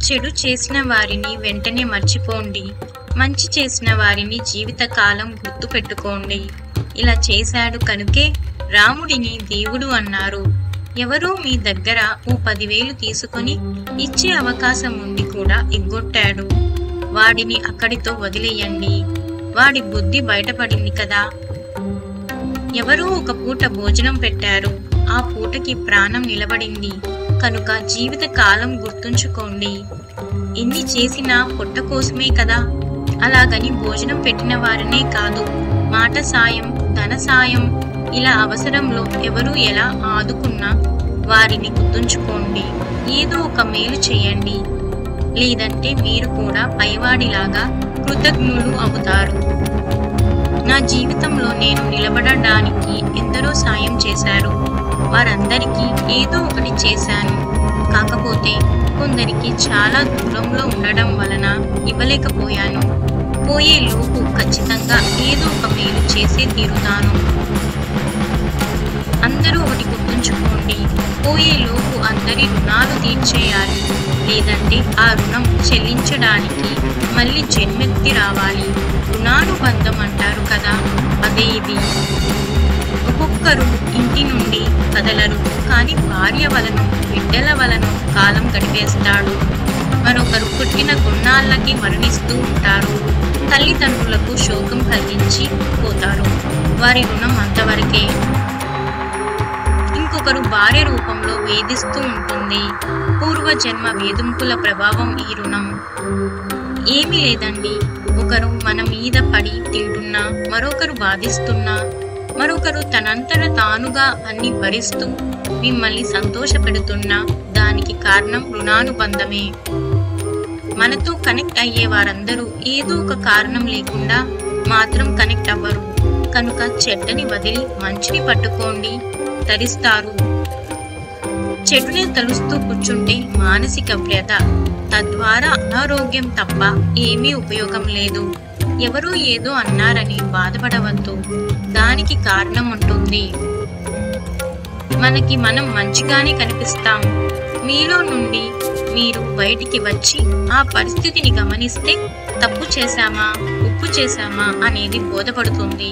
చెడు చేసిన వారిని వెంటనే మర్చిపోండి, మంచి చేసిన వారిని జీవితకాలం గుర్తుపెట్టుకోండి. ఇలా చేశాడు కనుకే రాముడిని దేవుడు అన్నారు. ఎవరో మీ దగ్గర ఓ 10,000 తీసుకొని ఇచ్చే అవకాశం ఉండి కూడా ఎగ్గొట్టాడు. వాడిని అక్కడితో వదిలేయండి. వాడి బుద్ధి బయటపడింది కదా. ఎవరో ఒక పూట భోజనం పెట్టారు. ఆ పూటకి ప్రాణం నిలబడింది కనుక జీవితకాలం గుర్తుంచుకోండి. ఎన్ని చేసినా పొట్ట కోసమే కదా. అలాగని భోజనం పెట్టిన వారినే కాదు, మాట సాయం, ధన సాయం, ఇలా అవసరంలో ఎవరు ఎలా ఆదుకున్నా వారిని గుర్తుంచుకోండి. ఏదో ఒక మేలు చేయండి. లేదంటే మీరు కూడా పైవాడిలాగా కృతజ్ఞులు అవుతారు. నా జీవితంలో నేను నిలబడడానికి ఎందరో సాయం చేశారు. వారందరికీ ఏదో ఒకటి చేశాను. కాకపోతే కొందరికి చాలా దూరంలో ఉండడం వలన ఇవ్వలేకపోయాను. పోయే లోపు ఖచ్చితంగా ఏదో ఒక మేలు చేసే తీరుతాను. అందరూ ఒకటి గుర్తుంచుకోండి, పోయే లోపు అందరి రుణాలు తీర్చేయాలి. లేదంటే ఆ రుణం చెల్లించడానికి మళ్ళీ జన్మెత్తి రావాలి. రుణానుబంధం అంటారు కదా, అదే ఇది. ఒక్కొక్కరు ఇంటి నుండి కదలరు, కానీ భార్య వలన, బిడ్డల వలన కాలం గడిపేస్తాడు. మరొకరు పుట్టిన కొన్నాళ్ళకి మరణిస్తూ ఉంటారు. తల్లిదండ్రులకు శోకం కలిగించి పోతారు. వారి రుణం అంతవరకే. ఇంకొకరు భార్య రూపంలో వేధిస్తూ ఉంటుంది. పూర్వజన్మ వేధింపుల ప్రభావం ఈ రుణం. ఏమీ లేదండి, ఒకరు మన మీద పడి తింటున్నా, మరొకరు బాధిస్తున్నా, మరొకరు తనంతట తానుగా అన్ని భరిస్తూ మిమ్మల్ని సంతోషపెడుతున్నా దానికి కారణం రుణానుబంధమే. మనతో కనెక్ట్ అయ్యే వారందరూ ఏదో ఒక కారణం లేకుండా మాత్రం కనెక్ట్ అవ్వరు. కనుక చెడ్డని వదిలి మంచిని పట్టుకోండి, తరిస్తారు. చెడునే తలుస్తూ కూర్చుంటే మానసిక వ్యధ, తద్వారా అనారోగ్యం తప్ప ఏమీ ఉపయోగం లేదు. ఎవరో ఏదో అన్నారని బాధపడవద్దు, దానికి కారణం ఉంటుంది. మనకి మనం మంచిగానే కనిపిస్తాం. మీలో నుండి మీరు బయటికి వచ్చి ఆ పరిస్థితిని గమనిస్తే తప్పు చేశామా, ఉప్పు చేశామా అనేది బోధపడుతుంది.